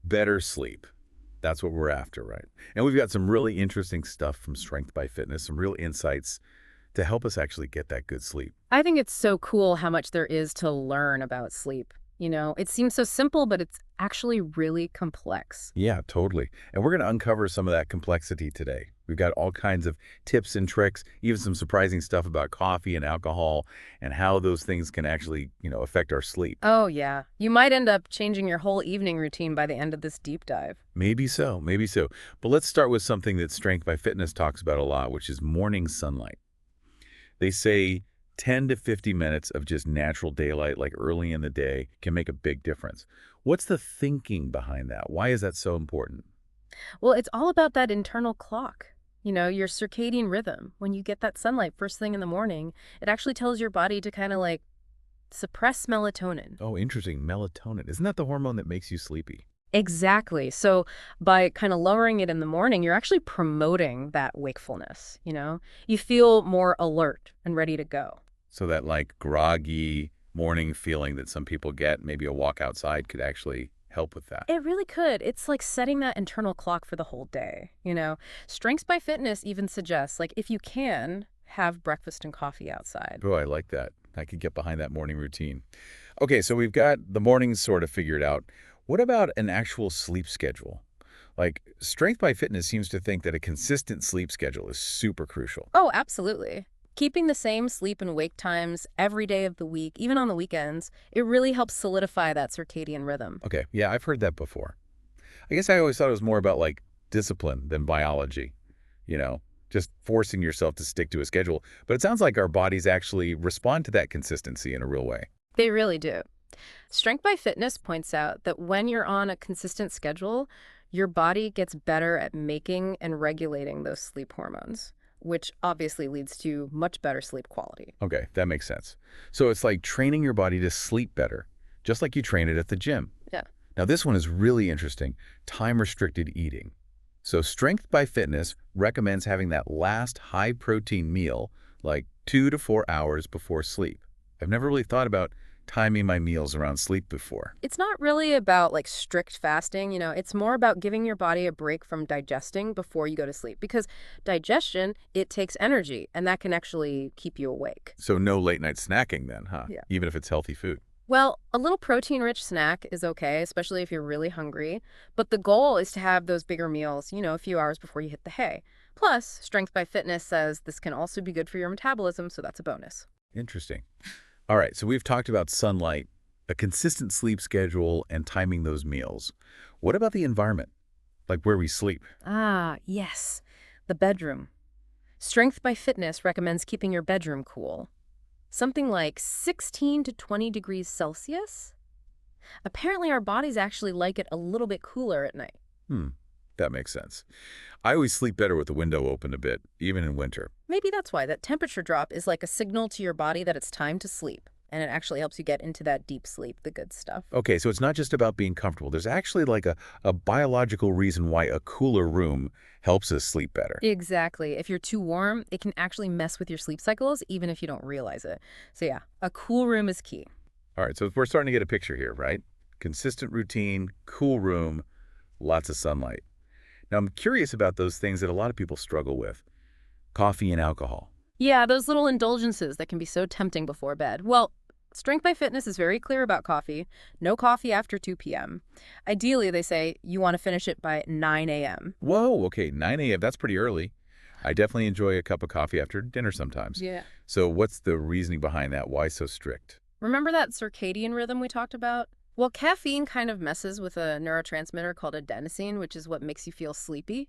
Better sleep. That's what we're after, right? And we've got some really interesting stuff from Strength by Fitness, some real insights to help us actually get that good sleep. I think it's so cool how much there is to learn about sleep. It seems so simple, but it's actually really complex. Yeah, totally. And we're going to uncover some of that complexity today. We've got all kinds of tips and tricks, even some surprising stuff about coffee and alcohol and how those things can actually, affect our sleep. Oh, yeah. You might end up changing your whole evening routine by the end of this deep dive. Maybe so, maybe so. But let's start with something that Strength by Fitness talks about a lot, which is morning sunlight. They say 10 to 50 minutes of just natural daylight, like early in the day, can make a big difference. What's the thinking behind that? Why is that so important? Well, it's all about that internal clock. Your circadian rhythm. When you get that sunlight first thing in the morning, it actually tells your body to kind of like suppress melatonin. Oh, interesting. Melatonin. Isn't that the hormone that makes you sleepy? Exactly. So by kind of lowering it in the morning, you're actually promoting that wakefulness. You feel more alert and ready to go. So that like groggy morning feeling that some people get, maybe a walk outside could actually help with that. It really could. It's like setting that internal clock for the whole day. Strengths by Fitness even suggests, like, if you can, have breakfast and coffee outside. Oh, I like that. I could get behind that morning routine. Okay, so we've got the mornings sort of figured out. What about an actual sleep schedule? Like, Strength by Fitness seems to think that a consistent sleep schedule is super crucial. Oh, absolutely. Keeping the same sleep and wake times every day of the week, even on the weekends, it really helps solidify that circadian rhythm. Okay, yeah, I've heard that before. I guess I always thought it was more about like discipline than biology, you know, just forcing yourself to stick to a schedule. But it sounds like our bodies actually respond to that consistency in a real way. They really do. Strength by Fitness points out that when you're on a consistent schedule, your body gets better at making and regulating those sleep hormones, which obviously leads to much better sleep quality. Okay, that makes sense. So it's like training your body to sleep better, just like you train it at the gym. Yeah. Now, this one is really interesting, time-restricted eating. So Strength by Fitness recommends having that last high-protein meal like 2 to 4 hours before sleep. I've never really thought about timing my meals around sleep before. It's not really about like strict fasting, it's more about giving your body a break from digesting before you go to sleep because digestion, it takes energy and that can actually keep you awake. So no late-night snacking then, huh? Yeah. Even if it's healthy food. Well, a little protein-rich snack is okay, especially if you're really hungry, but the goal is to have those bigger meals, a few hours before you hit the hay. Plus, Strength by Fitness says this can also be good for your metabolism, so that's a bonus. Interesting. All right, so we've talked about sunlight, a consistent sleep schedule, and timing those meals. What about the environment, like where we sleep? Ah, yes, the bedroom. Strength by Fitness recommends keeping your bedroom cool. Something like 16 to 20 degrees Celsius? Apparently, our bodies actually like it a little bit cooler at night. Hmm, that makes sense. I always sleep better with the window open a bit, even in winter. Maybe that's why that temperature drop is like a signal to your body that it's time to sleep. And it actually helps you get into that deep sleep, the good stuff. Okay, so it's not just about being comfortable. There's actually like a biological reason why a cooler room helps us sleep better. Exactly. If you're too warm, it can actually mess with your sleep cycles, even if you don't realize it. So yeah, a cool room is key. All right, so we're starting to get a picture here, right? Consistent routine, cool room, lots of sunlight. Now, I'm curious about those things that a lot of people struggle with. Coffee and alcohol. Yeah, those little indulgences that can be so tempting before bed. Well, Strength by Fitness is very clear about coffee. No coffee after 2 p.m. Ideally, they say you want to finish it by 9 a.m. Whoa, okay, 9 a.m., that's pretty early. I definitely enjoy a cup of coffee after dinner sometimes. Yeah. So what's the reasoning behind that? Why so strict? Remember that circadian rhythm we talked about? Well, caffeine kind of messes with a neurotransmitter called adenosine, which is what makes you feel sleepy.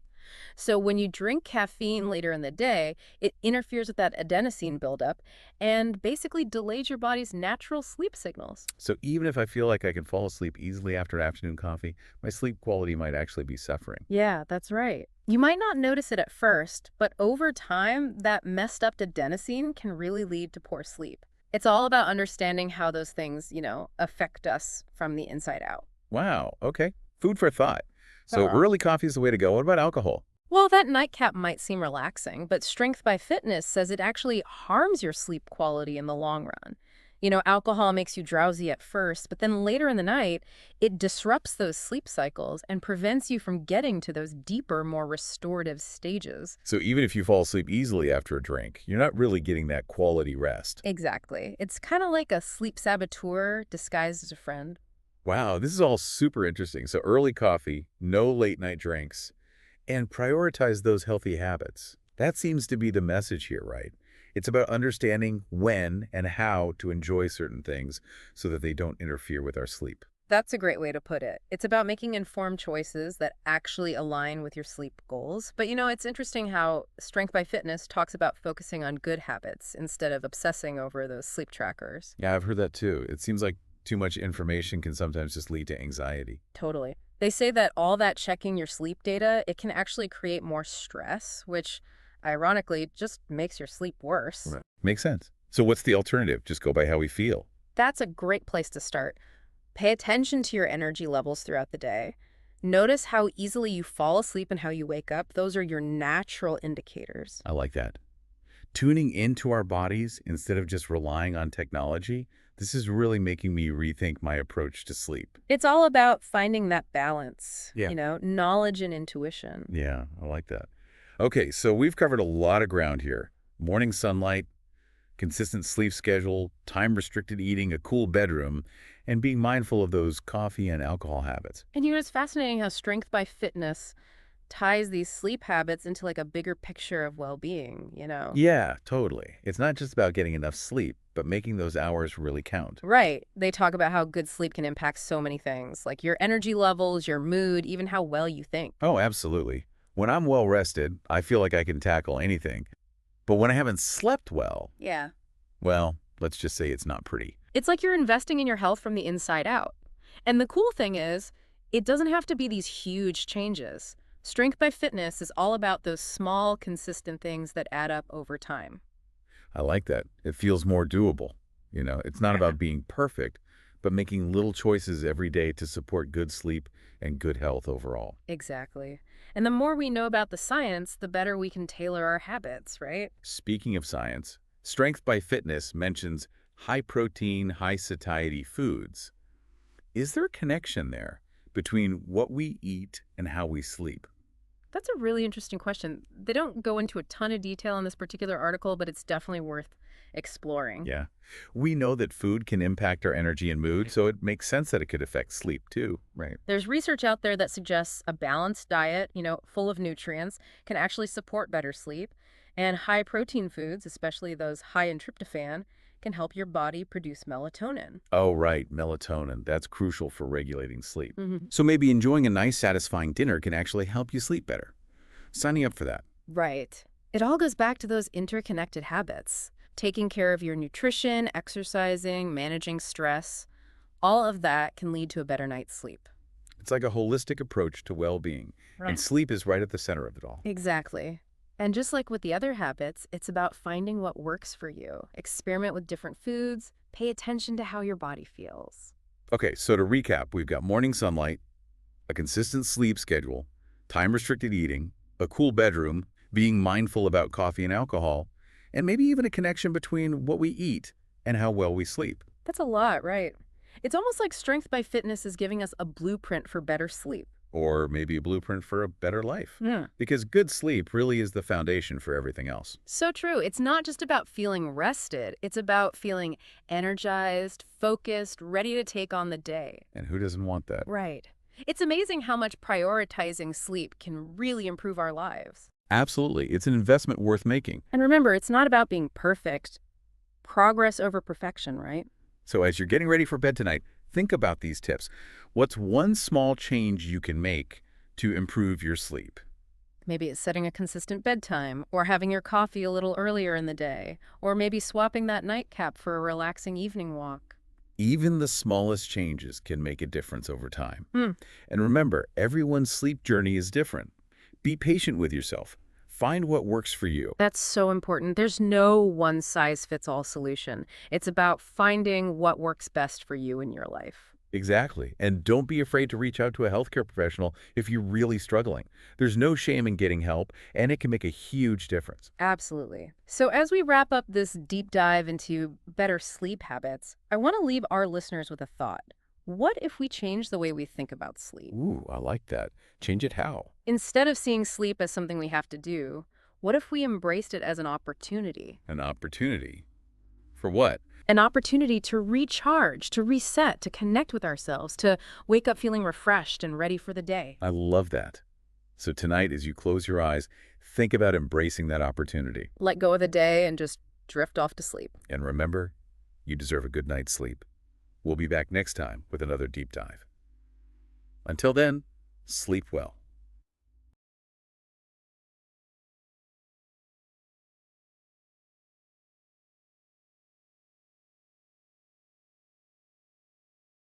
So when you drink caffeine later in the day, it interferes with that adenosine buildup and basically delays your body's natural sleep signals. So even if I feel like I can fall asleep easily after afternoon coffee, my sleep quality might actually be suffering. Yeah, that's right. You might not notice it at first, but over time, that messed up adenosine can really lead to poor sleep. It's all about understanding how those things, affect us from the inside out. Wow, okay. Food for thought. So Uh-oh. early coffee is the way to go. What about alcohol? Well, that nightcap might seem relaxing, but Strength by Fitness says it actually harms your sleep quality in the long run. Alcohol makes you drowsy at first, but then later in the night, it disrupts those sleep cycles and prevents you from getting to those deeper, more restorative stages. So even if you fall asleep easily after a drink, you're not really getting that quality rest. Exactly. It's kind of like a sleep saboteur disguised as a friend. Wow, this is all super interesting. So early coffee, no late night drinks, and prioritize those healthy habits. That seems to be the message here, right? It's about understanding when and how to enjoy certain things so that they don't interfere with our sleep. That's a great way to put it. It's about making informed choices that actually align with your sleep goals. But it's interesting how Strength by Fitness talks about focusing on good habits instead of obsessing over those sleep trackers. Yeah, I've heard that too. It seems like too much information can sometimes just lead to anxiety. Totally. They say that all that checking your sleep data, it can actually create more stress, which ironically just makes your sleep worse. Right. Makes sense. So what's the alternative? Just go by how we feel. That's a great place to start. Pay attention to your energy levels throughout the day. Notice how easily you fall asleep and how you wake up. Those are your natural indicators. I like that. Tuning into our bodies instead of just relying on technology, this is really making me rethink my approach to sleep. It's all about finding that balance, Yeah. knowledge and intuition. Yeah, I like that. Okay, so we've covered a lot of ground here. Morning sunlight, consistent sleep schedule, time-restricted eating, a cool bedroom, and being mindful of those coffee and alcohol habits. And it's fascinating how Strength by Fitness ties these sleep habits into like a bigger picture of well-being. Yeah, totally. It's not just about getting enough sleep, but making those hours really count. Right. They talk about how good sleep can impact so many things, like your energy levels, your mood, even how well you think. Oh, absolutely. When I'm well rested, I feel like I can tackle anything. But when I haven't slept well, Yeah. well, let's just say it's not pretty. It's like you're investing in your health from the inside out. And the cool thing is, it doesn't have to be these huge changes. Strength by Fitness is all about those small, consistent things that add up over time. I like that. It feels more doable. It's not about being perfect, but making little choices every day to support good sleep and good health overall. Exactly. And the more we know about the science, the better we can tailor our habits, right? Speaking of science, Strength by Fitness mentions high-protein, high-satiety foods. Is there a connection there between what we eat and how we sleep? That's a really interesting question. They don't go into a ton of detail in this particular article, but it's definitely worth exploring. Yeah. We know that food can impact our energy and mood, so it makes sense that it could affect sleep too, right? There's research out there that suggests a balanced diet, full of nutrients, can actually support better sleep. And high protein foods, especially those high in tryptophan, can help your body produce melatonin. Oh, right, melatonin. That's crucial for regulating sleep. Mhm. So maybe enjoying a nice, satisfying dinner can actually help you sleep better. Signing up for that. Right. It all goes back to those interconnected habits. Taking care of your nutrition, exercising, managing stress, all of that can lead to a better night's sleep. It's like a holistic approach to well-being, and sleep is right at the center of it all. Exactly. And just like with the other habits, it's about finding what works for you. Experiment with different foods, pay attention to how your body feels. Okay, so to recap, we've got morning sunlight, a consistent sleep schedule, time-restricted eating, a cool bedroom, being mindful about coffee and alcohol, and maybe even a connection between what we eat and how well we sleep. That's a lot, right? It's almost like Strength by Fitness is giving us a blueprint for better sleep. Or maybe a blueprint for a better life. Yeah. Because good sleep really is the foundation for everything else. So true. It's not just about feeling rested. It's about feeling energized, focused, ready to take on the day. And who doesn't want that? Right. It's amazing how much prioritizing sleep can really improve our lives. Absolutely. It's an investment worth making. And remember, it's not about being perfect. Progress over perfection, right? So as you're getting ready for bed tonight, think about these tips. What's one small change you can make to improve your sleep? Maybe it's setting a consistent bedtime, or having your coffee a little earlier in the day, or maybe swapping that nightcap for a relaxing evening walk. Even the smallest changes can make a difference over time. Hmm. And remember, everyone's sleep journey is different. Be patient with yourself. Find what works for you. That's so important. There's no one-size-fits-all solution. It's about finding what works best for you in your life. Exactly. And don't be afraid to reach out to a healthcare professional if you're really struggling. There's no shame in getting help, and it can make a huge difference. Absolutely. So, as we wrap up this deep dive into better sleep habits, I want to leave our listeners with a thought. What if we change the way we think about sleep? Ooh, I like that. Change it how? Instead of seeing sleep as something we have to do, what if we embraced it as an opportunity? An opportunity. For what? An opportunity to recharge, to reset, to connect with ourselves, to wake up feeling refreshed and ready for the day. I love that. So tonight, as you close your eyes, think about embracing that opportunity. Let go of the day and just drift off to sleep. And remember, you deserve a good night's sleep. We'll be back next time with another deep dive. Until then, sleep well.